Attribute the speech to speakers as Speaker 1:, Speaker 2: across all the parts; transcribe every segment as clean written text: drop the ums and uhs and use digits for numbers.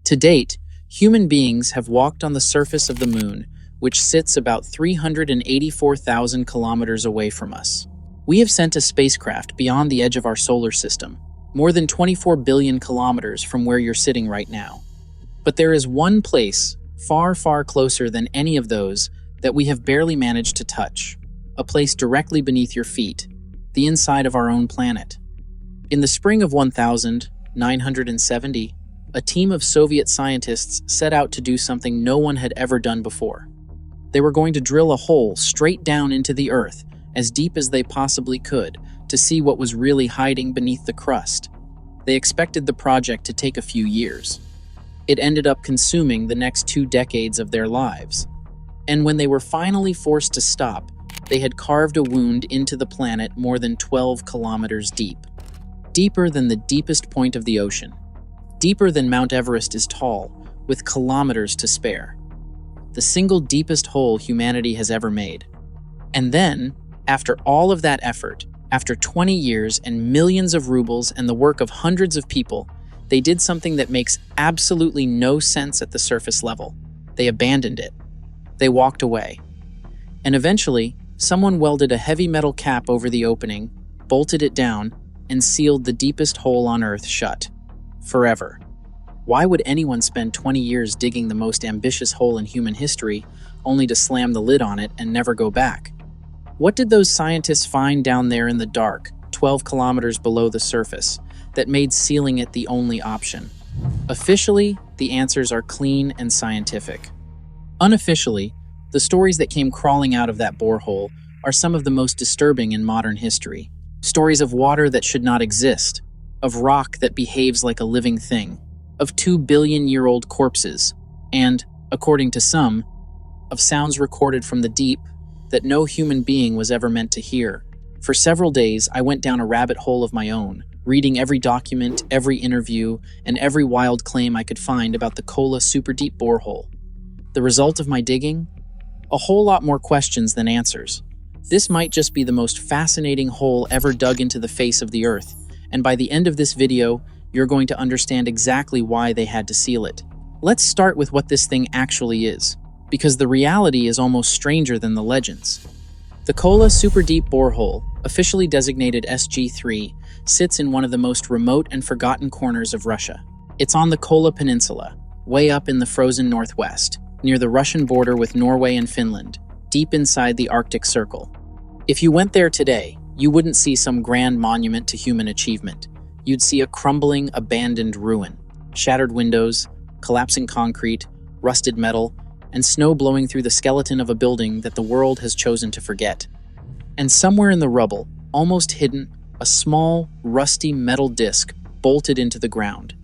Speaker 1: To date, human beings have walked on the surface of the moon, which sits about 384,000 kilometers away from us. We have sent a spacecraft beyond the edge of our solar system, more than 24 billion kilometers from where you're sitting right now. But there is one place, far, far closer than any of those, that we have barely managed to touch. A place directly beneath your feet, the inside of our own planet. In the spring of 1970, a team of Soviet scientists set out to do something no one had ever done before. They were going to drill a hole straight down into the Earth, as deep as they possibly could, to see what was really hiding beneath the crust. They expected the project to take a few years. It ended up consuming the next 2 decades of their lives. And when they were finally forced to stop, they had carved a wound into the planet more than 12 kilometers deep. Deeper than the deepest point of the ocean. Deeper than Mount Everest is tall, with kilometers to spare. The single deepest hole humanity has ever made. And then, after all of that effort, after 20 years and millions of rubles and the work of hundreds of people, they did something that makes absolutely no sense at the surface level. They abandoned it. They walked away. And eventually, someone welded a heavy metal cap over the opening, bolted it down, and sealed the deepest hole on Earth shut. Forever. Why would anyone spend 20 years digging the most ambitious hole in human history, only to slam the lid on it and never go back? What did those scientists find down there in the dark, 12 kilometers below the surface, that made sealing it the only option? Officially, the answers are clean and scientific. Unofficially, the stories that came crawling out of that borehole are some of the most disturbing in modern history. Stories of water that should not exist, of rock that behaves like a living thing, of 2-billion-year-old corpses, and, according to some, of sounds recorded from the deep that no human being was ever meant to hear. For several days, I went down a rabbit hole of my own, reading every document, every interview, and every wild claim I could find about the Kola super deep borehole. The result of my digging? A whole lot more questions than answers. This might just be the most fascinating hole ever dug into the face of the Earth, and by the end of this video, you're going to understand exactly why they had to seal it. Let's start with what this thing actually is, because the reality is almost stranger than the legends. The Kola Super Deep Borehole, officially designated SG-3, sits in one of the most remote and forgotten corners of Russia. It's on the Kola Peninsula, way up in the frozen northwest, near the Russian border with Norway and Finland, deep inside the Arctic Circle. If you went there today, you wouldn't see some grand monument to human achievement. You'd see a crumbling, abandoned ruin. Shattered windows, collapsing concrete, rusted metal, and snow blowing through the skeleton of a building that the world has chosen to forget. And somewhere in the rubble, almost hidden, a small, rusty metal disc bolted into the ground.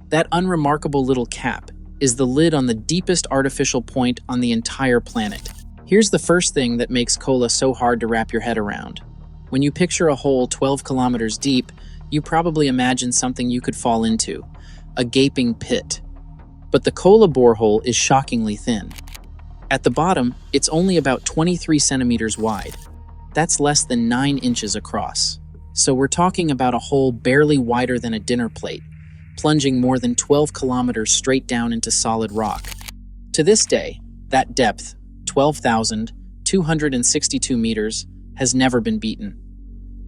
Speaker 1: That unremarkable little cap is the lid on the deepest artificial point on the entire planet. Here's the first thing that makes Kola so hard to wrap your head around. When you picture a hole 12 kilometers deep, you probably imagine something you could fall into, a gaping pit. But the Kola borehole is shockingly thin. At the bottom, it's only about 23 centimeters wide. That's less than 9 inches across. So we're talking about a hole barely wider than a dinner plate, plunging more than 12 kilometers straight down into solid rock. To this day, that depth, 12,262 meters, has never been beaten.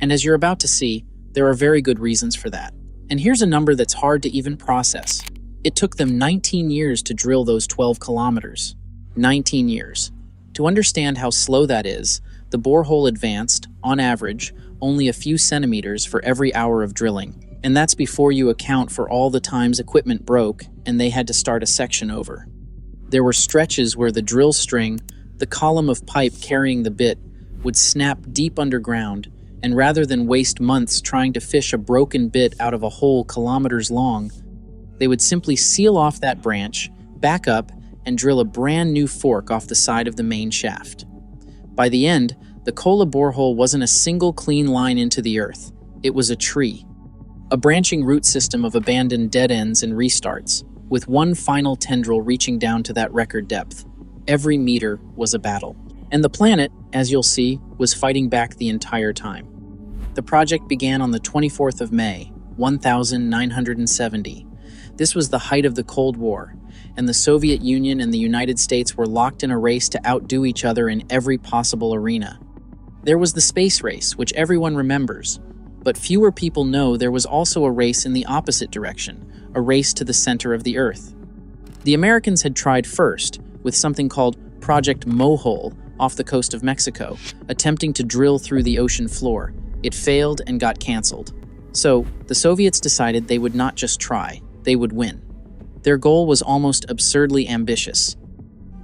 Speaker 1: And as you're about to see, there are very good reasons for that. And here's a number that's hard to even process. It took them 19 years to drill those 12 kilometers. 19 years. To understand how slow that is, the borehole advanced, on average, only a few centimeters for every hour of drilling. And that's before you account for all the times equipment broke and they had to start a section over. There were stretches where the drill string, the column of pipe carrying the bit, would snap deep underground, and rather than waste months trying to fish a broken bit out of a hole kilometers long, they would simply seal off that branch, back up, and drill a brand new fork off the side of the main shaft. By the end, the Kola borehole wasn't a single clean line into the earth. It was a tree. A branching root system of abandoned dead ends and restarts, with one final tendril reaching down to that record depth. Every meter was a battle. And the planet, as you'll see, was fighting back the entire time. The project began on the 24th of May, 1970. This was the height of the Cold War, and the Soviet Union and the United States were locked in a race to outdo each other in every possible arena. There was the space race, which everyone remembers, but fewer people know there was also a race in the opposite direction, a race to the center of the Earth. The Americans had tried first, with something called Project Mohole off the coast of Mexico, attempting to drill through the ocean floor. It failed and got canceled. So, the Soviets decided they would not just try, they would win. Their goal was almost absurdly ambitious.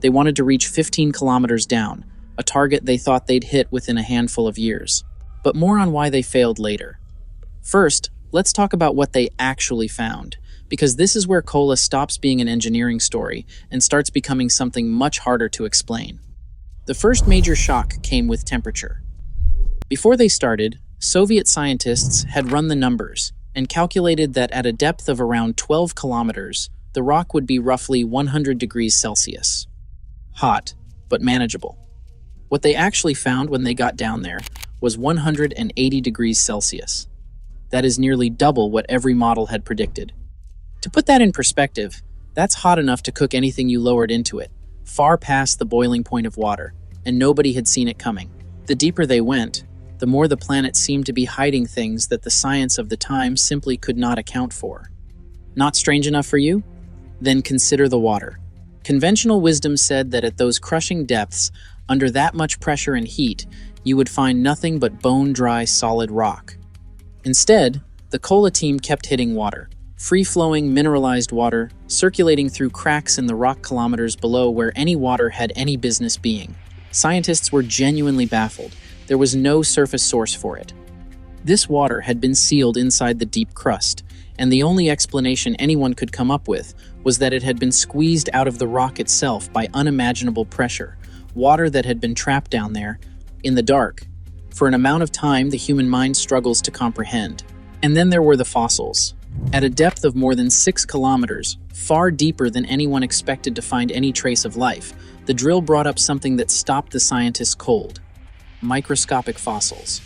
Speaker 1: They wanted to reach 15 kilometers down, a target they thought they'd hit within a handful of years. But more on why they failed later. First, let's talk about what they actually found, because this is where Kola stops being an engineering story and starts becoming something much harder to explain. The first major shock came with temperature. Before they started, Soviet scientists had run the numbers and calculated that at a depth of around 12 kilometers, the rock would be roughly 100 degrees Celsius. Hot, but manageable. What they actually found when they got down there was 180 degrees Celsius. That is nearly double what every model had predicted. To put that in perspective, that's hot enough to cook anything you lowered into it, far past the boiling point of water, and nobody had seen it coming. The deeper they went, the more the planet seemed to be hiding things that the science of the time simply could not account for. Not strange enough for you? Then consider the water. Conventional wisdom said that at those crushing depths, under that much pressure and heat, you would find nothing but bone-dry solid rock. Instead, the Kola team kept hitting water. Free-flowing, mineralized water, circulating through cracks in the rock kilometers below where any water had any business being. Scientists were genuinely baffled. There was no surface source for it. This water had been sealed inside the deep crust, and the only explanation anyone could come up with was that it had been squeezed out of the rock itself by unimaginable pressure, water that had been trapped down there, in the dark, for an amount of time the human mind struggles to comprehend. And then there were the fossils. At a depth of more than 6 kilometers, far deeper than anyone expected to find any trace of life, the drill brought up something that stopped the scientists cold: microscopic fossils.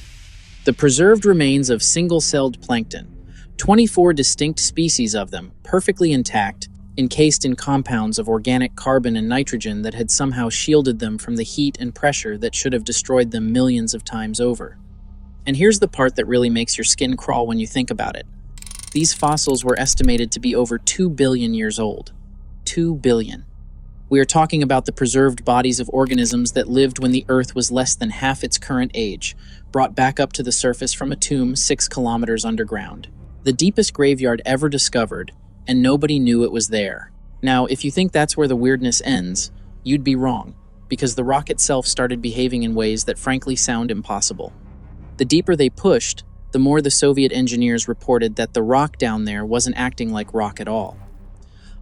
Speaker 1: The preserved remains of single-celled plankton, 24 distinct species of them, perfectly intact, encased in compounds of organic carbon and nitrogen that had somehow shielded them from the heat and pressure that should have destroyed them millions of times over. And here's the part that really makes your skin crawl when you think about it. These fossils were estimated to be over 2 billion years old. 2 billion. We are talking about the preserved bodies of organisms that lived when the Earth was less than half its current age, brought back up to the surface from a tomb 6 kilometers underground. The deepest graveyard ever discovered, and nobody knew it was there. Now, if you think that's where the weirdness ends, you'd be wrong, because the rock itself started behaving in ways that frankly sound impossible. The deeper they pushed, the more the Soviet engineers reported that the rock down there wasn't acting like rock at all.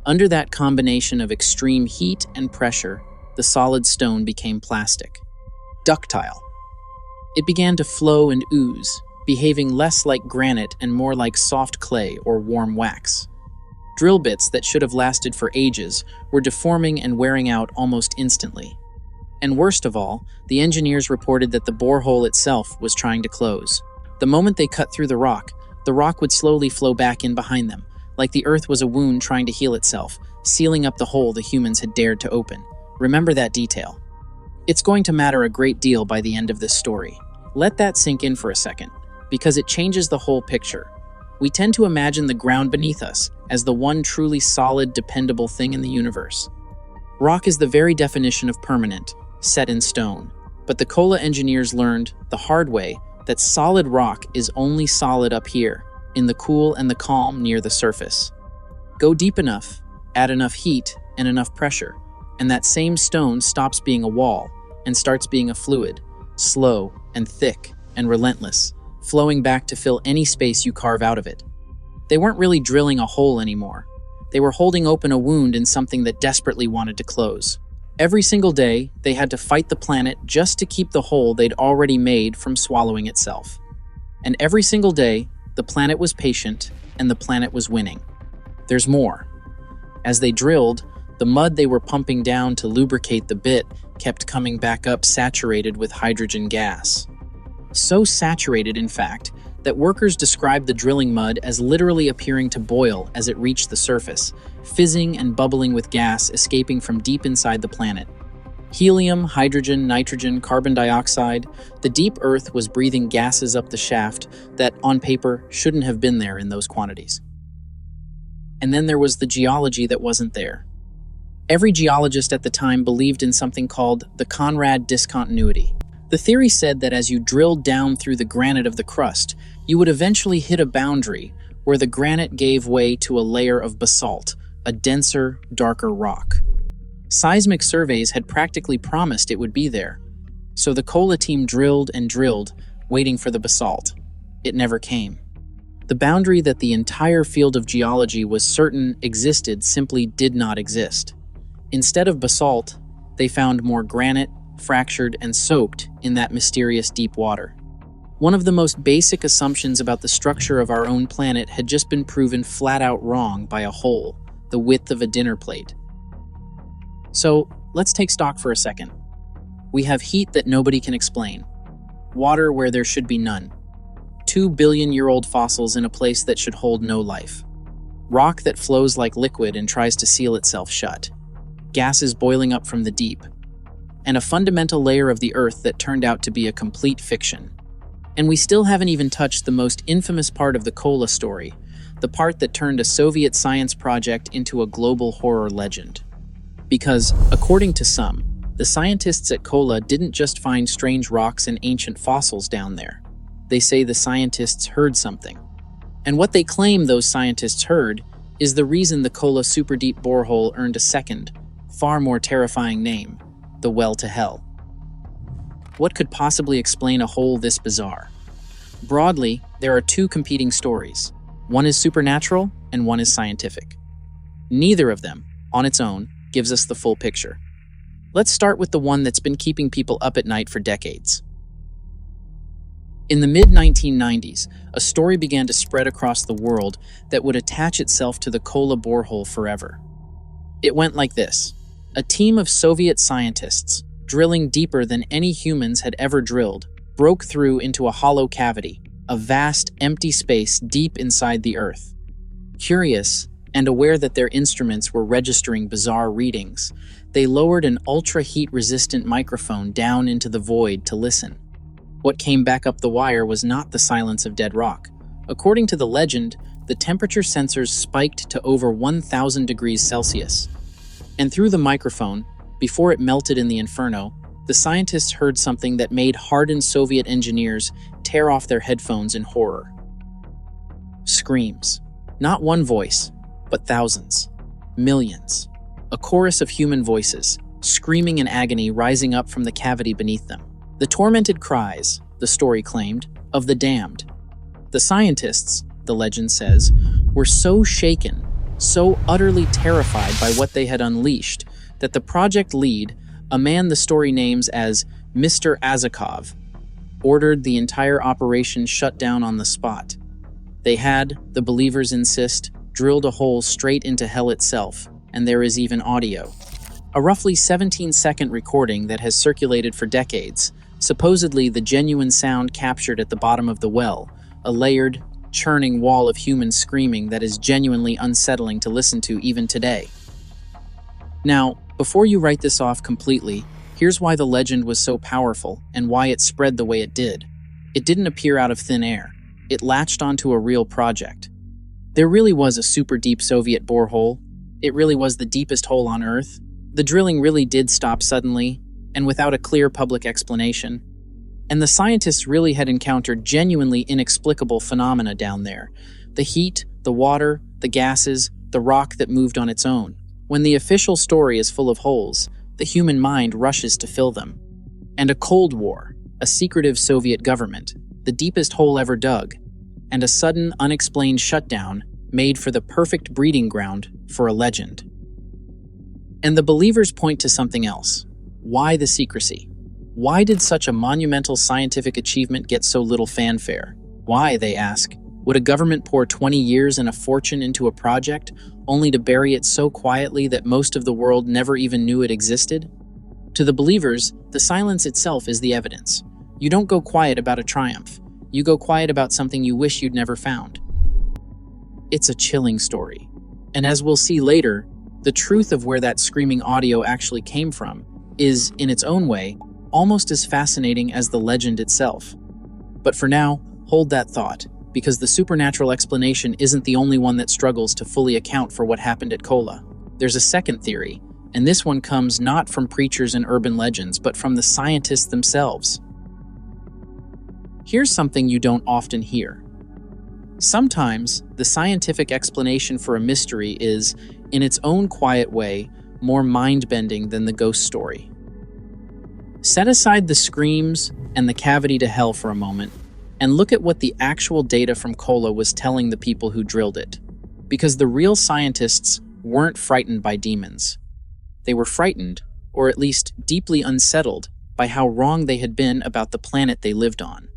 Speaker 1: Under that combination of extreme heat and pressure, the solid stone became plastic. Ductile. It began to flow and ooze, behaving less like granite and more like soft clay or warm wax. Drill bits that should have lasted for ages were deforming and wearing out almost instantly. And worst of all, the engineers reported that the borehole itself was trying to close. The moment they cut through the rock would slowly flow back in behind them, like the Earth was a wound trying to heal itself, sealing up the hole the humans had dared to open. Remember that detail. It's going to matter a great deal by the end of this story. Let that sink in for a second, because it changes the whole picture. We tend to imagine the ground beneath us as the one truly solid, dependable thing in the universe. Rock is the very definition of permanent, set in stone. But the Kola engineers learned, the hard way, that solid rock is only solid up here, in the cool and the calm near the surface. Go deep enough, add enough heat and enough pressure, and that same stone stops being a wall and starts being a fluid, slow and thick and relentless, flowing back to fill any space you carve out of it. They weren't really drilling a hole anymore. They were holding open a wound in something that desperately wanted to close. Every single day, they had to fight the planet just to keep the hole they'd already made from swallowing itself. And every single day, the planet was patient and the planet was winning. There's more. As they drilled, the mud they were pumping down to lubricate the bit kept coming back up saturated with hydrogen gas. So saturated, in fact, that workers described the drilling mud as literally appearing to boil as it reached the surface, fizzing and bubbling with gas escaping from deep inside the planet. Helium, hydrogen, nitrogen, carbon dioxide, the deep Earth was breathing gases up the shaft that, on paper, shouldn't have been there in those quantities. And then there was the geology that wasn't there. Every geologist at the time believed in something called the Conrad discontinuity. The theory said that as you drilled down through the granite of the crust, you would eventually hit a boundary where the granite gave way to a layer of basalt, a denser, darker rock. Seismic surveys had practically promised it would be there, so the Kola team drilled and drilled, waiting for the basalt. It never came. The boundary that the entire field of geology was certain existed simply did not exist. Instead of basalt, they found more granite, fractured and soaked in that mysterious deep water. One of the most basic assumptions about the structure of our own planet had just been proven flat out wrong by a hole, the width of a dinner plate. So, let's take stock for a second. We have heat that nobody can explain, water where there should be none, 2 billion-year-old fossils in a place that should hold no life, rock that flows like liquid and tries to seal itself shut, gases boiling up from the deep, and a fundamental layer of the Earth that turned out to be a complete fiction. And we still haven't even touched the most infamous part of the Kola story, the part that turned a Soviet science project into a global horror legend. Because, according to some, the scientists at Kola didn't just find strange rocks and ancient fossils down there. They say the scientists heard something. And what they claim those scientists heard is the reason the Kola super deep borehole earned a second, far more terrifying name, the Well to Hell. What could possibly explain a hole this bizarre? Broadly, there are two competing stories. One is supernatural and one is scientific. Neither of them, on its own, gives us the full picture. Let's start with the one that's been keeping people up at night for decades. In the mid-1990s, a story began to spread across the world that would attach itself to the Kola borehole forever. It went like this. A team of Soviet scientists, drilling deeper than any humans had ever drilled, broke through into a hollow cavity, a vast, empty space deep inside the Earth. Curious, and aware that their instruments were registering bizarre readings, they lowered an ultra-heat-resistant microphone down into the void to listen. What came back up the wire was not the silence of dead rock. According to the legend, the temperature sensors spiked to over 1,000 degrees Celsius. And through the microphone, before it melted in the inferno, the scientists heard something that made hardened Soviet engineers tear off their headphones in horror. Screams. Not one voice, but thousands, millions. A chorus of human voices, screaming in agony rising up from the cavity beneath them. The tormented cries, the story claimed, of the damned. The scientists, the legend says, were so shaken, so utterly terrified by what they had unleashed, that the project lead, a man the story names as Mr. Azakov, ordered the entire operation shut down on the spot. They had, the believers insist, drilled a hole straight into hell itself, and there is even audio. A roughly 17-second recording that has circulated for decades, supposedly the genuine sound captured at the bottom of the well, a layered, churning wall of human screaming that is genuinely unsettling to listen to even today. Now, before you write this off completely, here's why the legend was so powerful and why it spread the way it did. It didn't appear out of thin air. It latched onto a real project. There really was a super deep Soviet borehole. It really was the deepest hole on Earth. The drilling really did stop suddenly, and without a clear public explanation. And the scientists really had encountered genuinely inexplicable phenomena down there. The heat, the water, the gases, the rock that moved on its own. When the official story is full of holes, the human mind rushes to fill them. And a Cold War, a secretive Soviet government, the deepest hole ever dug, and a sudden, unexplained shutdown made for the perfect breeding ground for a legend. And the believers point to something else. Why the secrecy? Why did such a monumental scientific achievement get so little fanfare? Why, they ask, would a government pour 20 years and a fortune into a project only to bury it so quietly that most of the world never even knew it existed? To the believers, the silence itself is the evidence. You don't go quiet about a triumph. you go quiet about something you wish you'd never found. It's a chilling story. And as we'll see later, the truth of where that screaming audio actually came from is, in its own way, almost as fascinating as the legend itself. But for now, hold that thought, because the supernatural explanation isn't the only one that struggles to fully account for what happened at Kola. There's a second theory, and this one comes not from preachers and urban legends, but from the scientists themselves. Here's something you don't often hear. Sometimes, the scientific explanation for a mystery is, in its own quiet way, more mind-bending than the ghost story. Set aside the screams and the cavity to hell for a moment, and look at what the actual data from Kola was telling the people who drilled it. Because the real scientists weren't frightened by demons. They were frightened, or at least deeply unsettled, by how wrong they had been about the planet they lived on.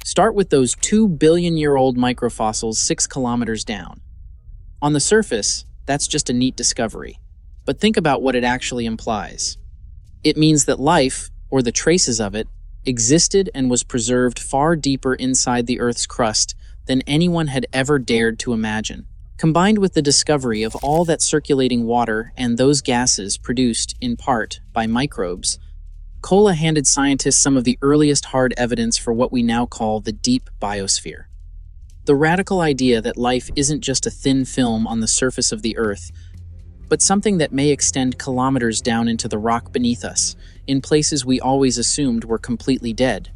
Speaker 1: Start with those 2-billion-year-old microfossils 6 kilometers down. On the surface, that's just a neat discovery. But think about what it actually implies. It means that life, or the traces of it, existed and was preserved far deeper inside the Earth's crust than anyone had ever dared to imagine. Combined with the discovery of all that circulating water and those gases produced, in part, by microbes, Kola handed scientists some of the earliest hard evidence for what we now call the deep biosphere. The radical idea that life isn't just a thin film on the surface of the Earth, but something that may extend kilometers down into the rock beneath us, in places we always assumed were completely dead.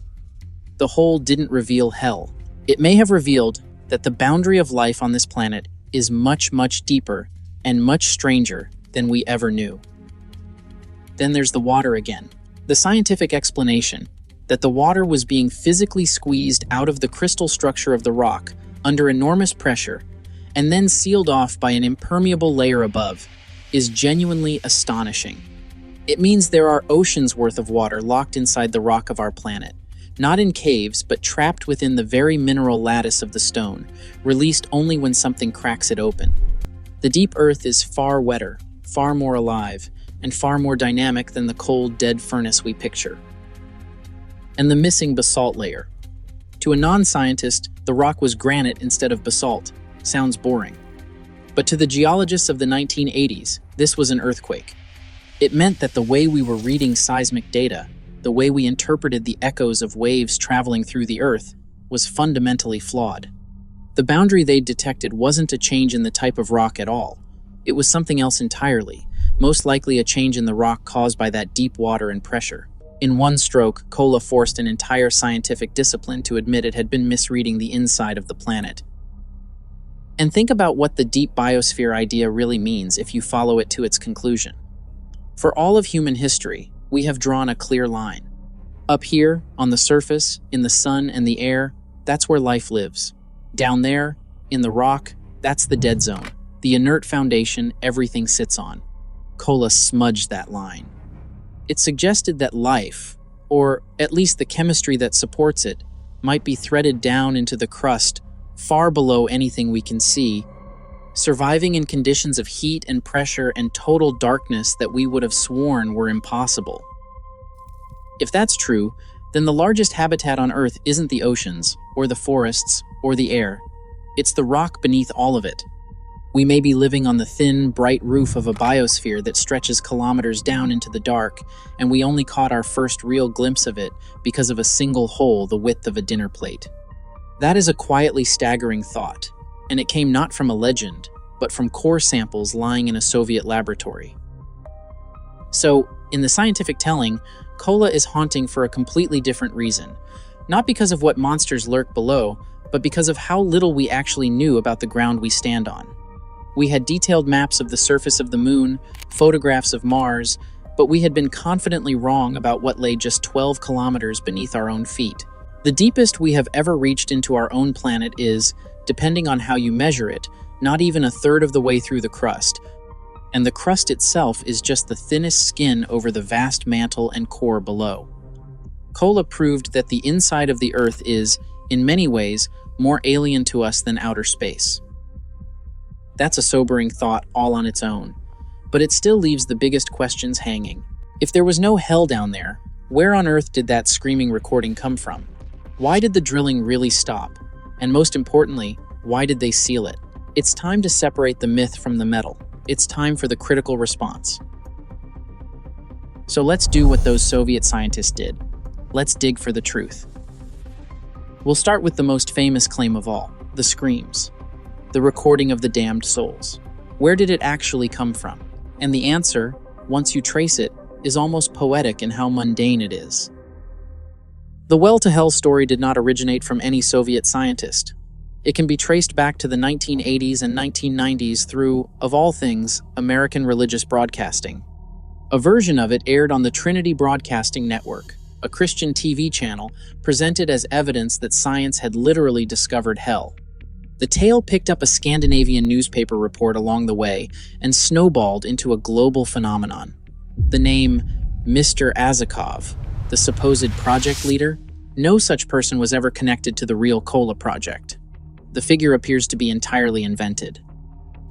Speaker 1: The hole didn't reveal hell. It may have revealed that the boundary of life on this planet is much, much deeper and much stranger than we ever knew. Then there's the water again. The scientific explanation that the water was being physically squeezed out of the crystal structure of the rock under enormous pressure and then sealed off by an impermeable layer above is genuinely astonishing. It means there are oceans worth of water locked inside the rock of our planet, not in caves but trapped within the very mineral lattice of the stone, released only when something cracks it open. The deep earth is far wetter, far more alive, and far more dynamic than the cold, dead furnace we picture. And the missing basalt layer. To a non-scientist, the rock was granite instead of basalt. Sounds boring. But to the geologists of the 1980s, this was an earthquake. It meant that the way we were reading seismic data, the way we interpreted the echoes of waves traveling through the earth, was fundamentally flawed. The boundary they'd detected wasn't a change in the type of rock at all. It was something else entirely, most likely a change in the rock caused by that deep water and pressure. In one stroke, Kola forced an entire scientific discipline to admit it had been misreading the inside of the planet. And think about what the deep biosphere idea really means if you follow it to its conclusion. For all of human history, we have drawn a clear line. Up here, on the surface, in the sun and the air, that's where life lives. Down there, in the rock, that's the dead zone, the inert foundation everything sits on. Kola smudged that line. It suggested that life, or at least the chemistry that supports it, might be threaded down into the crust, far below anything we can see, surviving in conditions of heat and pressure and total darkness that we would have sworn were impossible. If that's true, then the largest habitat on Earth isn't the oceans, or the forests, or the air. It's the rock beneath all of it. We may be living on the thin, bright roof of a biosphere that stretches kilometers down into the dark, and we only caught our first real glimpse of it because of a single hole the width of a dinner plate. That is a quietly staggering thought, and it came not from a legend, but from core samples lying in a Soviet laboratory. So, in the scientific telling, Kola is haunting for a completely different reason. Not because of what monsters lurk below, but because of how little we actually knew about the ground we stand on. We had detailed maps of the surface of the moon, photographs of Mars, but we had been confidently wrong about what lay just 12 kilometers beneath our own feet. The deepest we have ever reached into our own planet is, depending on how you measure it, not even a third of the way through the crust, and the crust itself is just the thinnest skin over the vast mantle and core below. Kola proved that the inside of the Earth is, in many ways, more alien to us than outer space. That's a sobering thought all on its own, but it still leaves the biggest questions hanging. If there was no hell down there, where on earth did that screaming recording come from? Why did the drilling really stop? And most importantly, why did they seal it? It's time to separate the myth from the metal. It's time for the critical response. So let's do what those Soviet scientists did. Let's dig for the truth. We'll start with the most famous claim of all, the screams. The recording of the damned souls. Where did it actually come from? And the answer, once you trace it, is almost poetic in how mundane it is. The well-to-hell story did not originate from any Soviet scientist. It can be traced back to the 1980s and 1990s through, of all things, American religious broadcasting. A version of it aired on the Trinity Broadcasting Network, a Christian TV channel, presented as evidence that science had literally discovered hell. The tale picked up a Scandinavian newspaper report along the way and snowballed into a global phenomenon. The name Mr. Azakov, the supposed project leader, no such person was ever connected to the real Kola project. The figure appears to be entirely invented.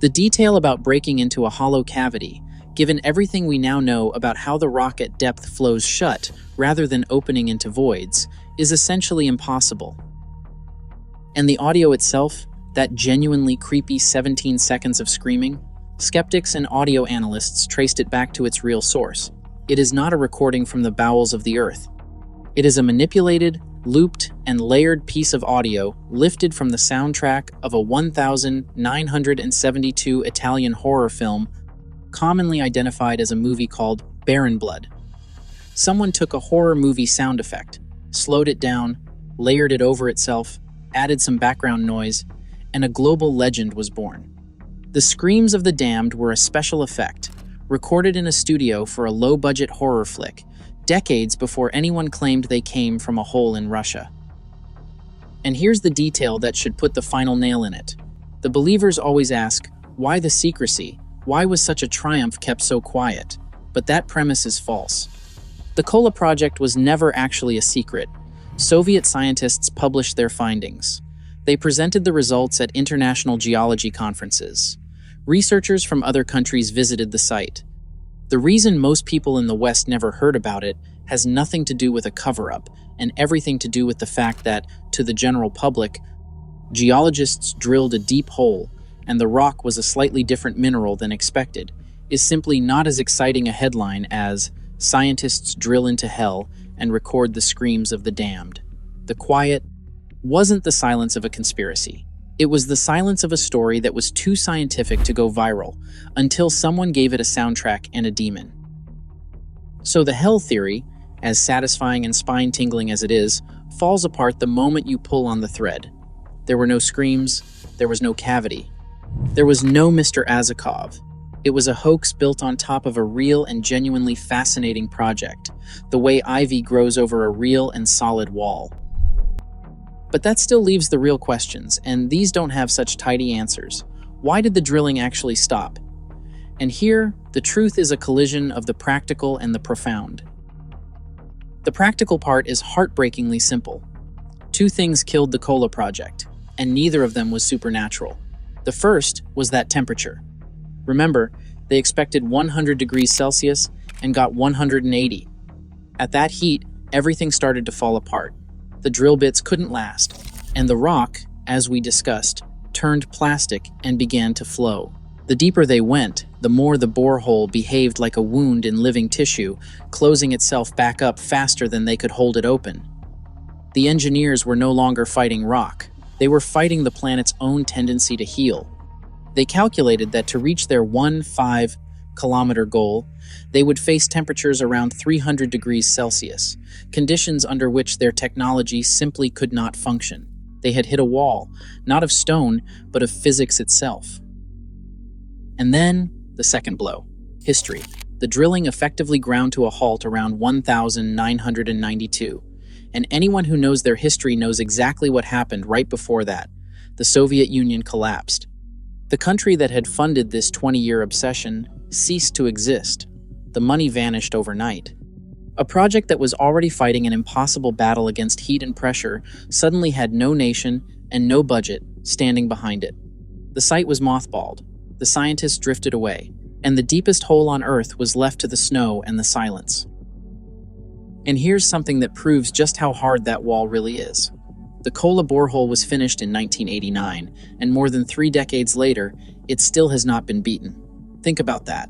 Speaker 1: The detail about breaking into a hollow cavity, given everything we now know about how the rock at depth flows shut rather than opening into voids, is essentially impossible. And the audio itself, that genuinely creepy 17 seconds of screaming, skeptics and audio analysts traced it back to its real source. It is not a recording from the bowels of the earth. It is a manipulated, looped, and layered piece of audio lifted from the soundtrack of a 1972 Italian horror film commonly identified as a movie called Baron Blood. Someone took a horror movie sound effect, slowed it down, layered it over itself, added some background noise, and a global legend was born. The screams of the damned were a special effect, recorded in a studio for a low-budget horror flick, decades before anyone claimed they came from a hole in Russia. And here's the detail that should put the final nail in it. The believers always ask, why the secrecy? Why was such a triumph kept so quiet? But that premise is false. The Kola project was never actually a secret. Soviet scientists published their findings. They presented the results at international geology conferences. Researchers from other countries visited the site. The reason most people in the West never heard about it has nothing to do with a cover-up, and everything to do with the fact that, to the general public, geologists drilled a deep hole, and the rock was a slightly different mineral than expected, is simply not as exciting a headline as "Scientists drill into hell and record the screams of the damned." The quiet wasn't the silence of a conspiracy. It was the silence of a story that was too scientific to go viral, until someone gave it a soundtrack and a demon. So the hell theory, as satisfying and spine-tingling as it is, falls apart the moment you pull on the thread. There were no screams, there was no cavity. There was no Mr. Azakov. It was a hoax built on top of a real and genuinely fascinating project, the way ivy grows over a real and solid wall. But that still leaves the real questions, and these don't have such tidy answers. Why did the drilling actually stop? And here, the truth is a collision of the practical and the profound. The practical part is heartbreakingly simple. Two things killed the Kola project, and neither of them was supernatural. The first was that temperature. Remember, they expected 100 degrees Celsius and got 180. At that heat, everything started to fall apart. The drill bits couldn't last, and the rock, as we discussed, turned plastic and began to flow. The deeper they went, the more the borehole behaved like a wound in living tissue, closing itself back up faster than they could hold it open. The engineers were no longer fighting rock. They were fighting the planet's own tendency to heal. They calculated that to reach their 15-kilometer goal, they would face temperatures around 300 degrees Celsius, conditions under which their technology simply could not function. They had hit a wall, not of stone, but of physics itself. And then, the second blow. History. The drilling effectively ground to a halt around 1992. And anyone who knows their history knows exactly what happened right before that. The Soviet Union collapsed. The country that had funded this 20-year obsession ceased to exist. The money vanished overnight. A project that was already fighting an impossible battle against heat and pressure suddenly had no nation and no budget standing behind it. The site was mothballed. The scientists drifted away, and the deepest hole on Earth was left to the snow and the silence. And here's something that proves just how hard that wall really is. The Kola borehole was finished in 1989, and more than 3 decades later, it still has not been beaten. Think about that.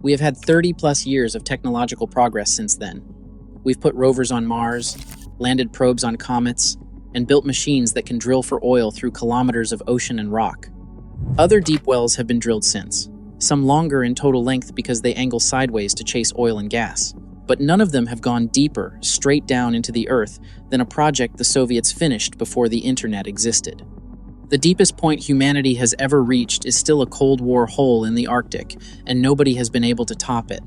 Speaker 1: We have had 30-plus years of technological progress since then. We've put rovers on Mars, landed probes on comets, and built machines that can drill for oil through kilometers of ocean and rock. Other deep wells have been drilled since, some longer in total length because they angle sideways to chase oil and gas. But none of them have gone deeper, straight down into the Earth, than a project the Soviets finished before the internet existed. The deepest point humanity has ever reached is still a Cold War hole in the Arctic, and nobody has been able to top it.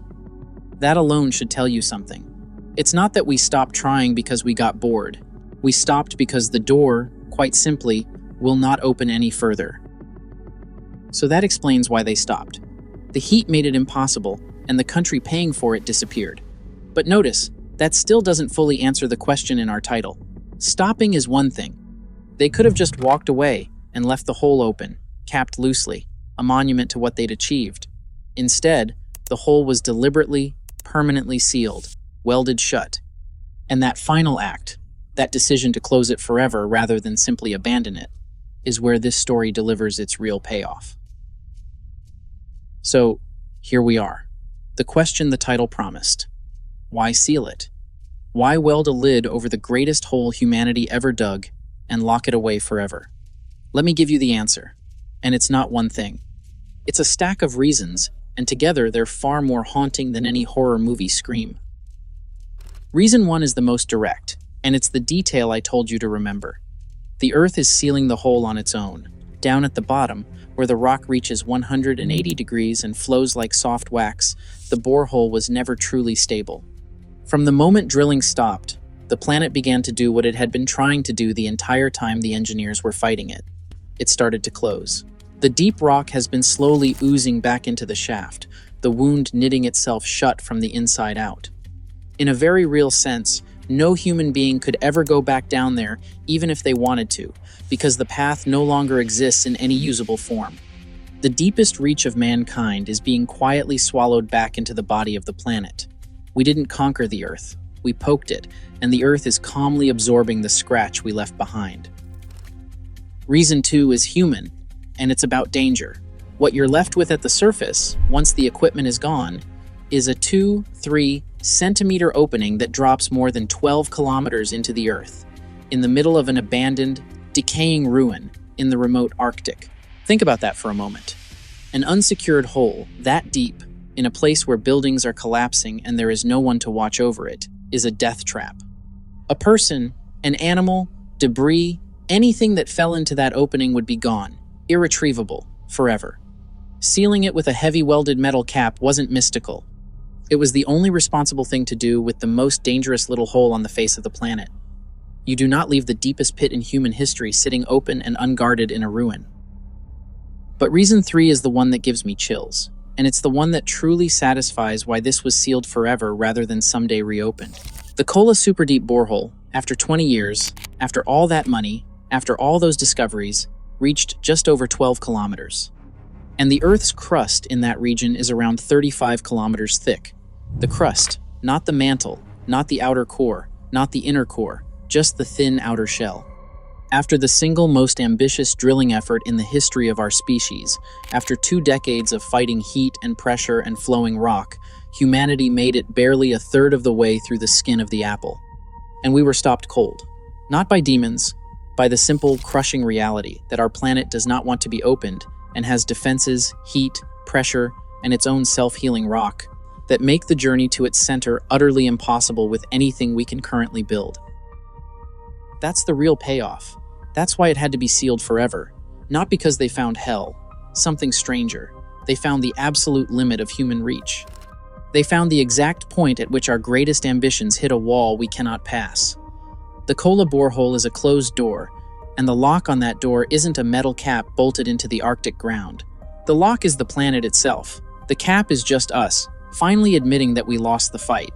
Speaker 1: That alone should tell you something. It's not that we stopped trying because we got bored. We stopped because the door, quite simply, will not open any further. So that explains why they stopped. The heat made it impossible, and the country paying for it disappeared. But notice, that still doesn't fully answer the question in our title. Stopping is one thing. They could have just walked away and left the hole open, capped loosely, a monument to what they'd achieved. Instead, the hole was deliberately, permanently sealed, welded shut. And that final act, that decision to close it forever rather than simply abandon it, is where this story delivers its real payoff. So, here we are. The question the title promised. Why seal it? Why weld a lid over the greatest hole humanity ever dug and lock it away forever? Let me give you the answer. And it's not one thing. It's a stack of reasons, and together they're far more haunting than any horror movie scream. Reason 1 is the most direct, and it's the detail I told you to remember. The Earth is sealing the hole on its own. Down at the bottom, where the rock reaches 180 degrees and flows like soft wax, the borehole was never truly stable. From the moment drilling stopped, the planet began to do what it had been trying to do the entire time the engineers were fighting it. It started to close. The deep rock has been slowly oozing back into the shaft, the wound knitting itself shut from the inside out. In a very real sense, no human being could ever go back down there, even if they wanted to, because the path no longer exists in any usable form. The deepest reach of mankind is being quietly swallowed back into the body of the planet. We didn't conquer the Earth, we poked it, and the Earth is calmly absorbing the scratch we left behind. Reason 2 is human, and it's about danger. What you're left with at the surface, once the equipment is gone, is a 2-3 centimeter opening that drops more than 12 kilometers into the Earth, in the middle of an abandoned, decaying ruin in the remote Arctic. Think about that for a moment. An unsecured hole that deep, in a place where buildings are collapsing and there is no one to watch over it, is a death trap. A person, an animal, debris, anything that fell into that opening would be gone, irretrievable, forever. Sealing it with a heavy welded metal cap wasn't mystical. It was the only responsible thing to do with the most dangerous little hole on the face of the planet. You do not leave the deepest pit in human history sitting open and unguarded in a ruin. But reason 3 is the one that gives me chills. And it's the one that truly satisfies why this was sealed forever rather than someday reopened. The Kola Super Deep borehole, after 20 years, after all that money, after all those discoveries, reached just over 12 kilometers. And the Earth's crust in that region is around 35 kilometers thick. The crust, not the mantle, not the outer core, not the inner core, just the thin outer shell. After the single most ambitious drilling effort in the history of our species, after 2 decades of fighting heat and pressure and flowing rock, humanity made it barely a third of the way through the skin of the apple. And we were stopped cold. Not by demons, by the simple, crushing reality that our planet does not want to be opened and has defenses, heat, pressure, and its own self-healing rock that make the journey to its center utterly impossible with anything we can currently build. That's the real payoff. That's why it had to be sealed forever. Not because they found hell, something stranger. They found the absolute limit of human reach. They found the exact point at which our greatest ambitions hit a wall we cannot pass. The Kola borehole is a closed door, and the lock on that door isn't a metal cap bolted into the Arctic ground. The lock is the planet itself. The cap is just us, finally admitting that we lost the fight.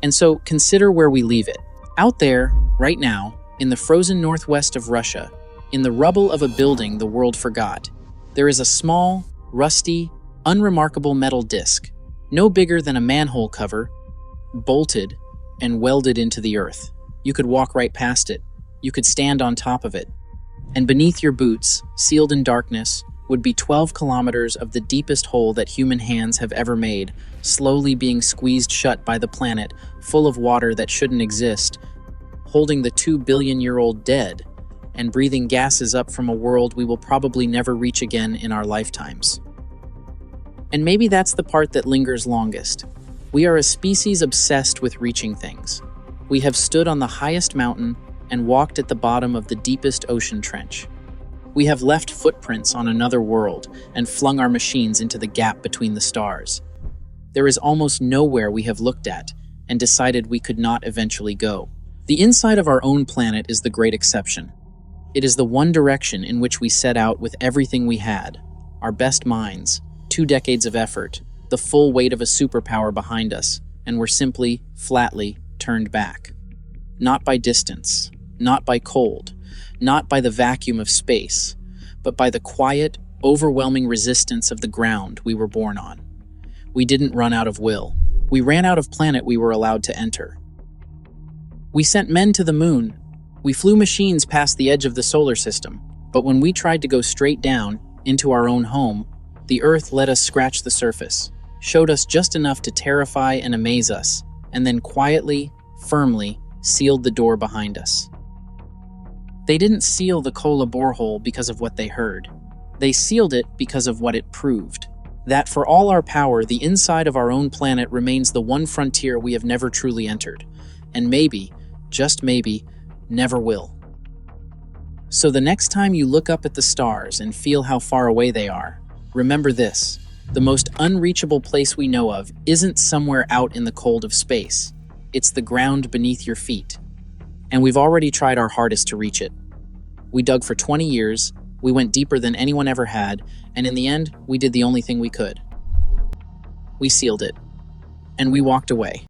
Speaker 1: And so, consider where we leave it. Out there, right now, in the frozen northwest of Russia, in the rubble of a building the world forgot, there is a small, rusty, unremarkable metal disc, no bigger than a manhole cover, bolted and welded into the earth. You could walk right past it, You could stand on top of it. And beneath your boots, sealed in darkness, would be 12 kilometers of the deepest hole that human hands have ever made, slowly being squeezed shut by the planet, full of water that shouldn't exist, holding the 2 billion-year-old dead, and breathing gases up from a world we will probably never reach again in our lifetimes. And maybe that's the part that lingers longest. We are a species obsessed with reaching things. We have stood on the highest mountain and walked at the bottom of the deepest ocean trench. We have left footprints on another world and flung our machines into the gap between the stars. There is almost nowhere we have looked at and decided we could not eventually go. The inside of our own planet is the great exception. It is the one direction in which we set out with everything we had, our best minds, 2 decades of effort, the full weight of a superpower behind us, and were simply, flatly, turned back. Not by distance, not by cold, not by the vacuum of space, but by the quiet, overwhelming resistance of the ground we were born on. We didn't run out of will. We ran out of planet we were allowed to enter. We sent men to the moon. We flew machines past the edge of the solar system. But when we tried to go straight down, into our own home, the Earth let us scratch the surface, showed us just enough to terrify and amaze us, and then quietly, firmly, sealed the door behind us. They didn't seal the Kola borehole because of what they heard. They sealed it because of what it proved. That for all our power, the inside of our own planet remains the one frontier we have never truly entered. And maybe, just maybe, never will. So the next time you look up at the stars and feel how far away they are, remember this: the most unreachable place we know of isn't somewhere out in the cold of space. It's the ground beneath your feet. And we've already tried our hardest to reach it. We dug for 20 years, we went deeper than anyone ever had, and in the end, we did the only thing we could. We sealed it. And we walked away.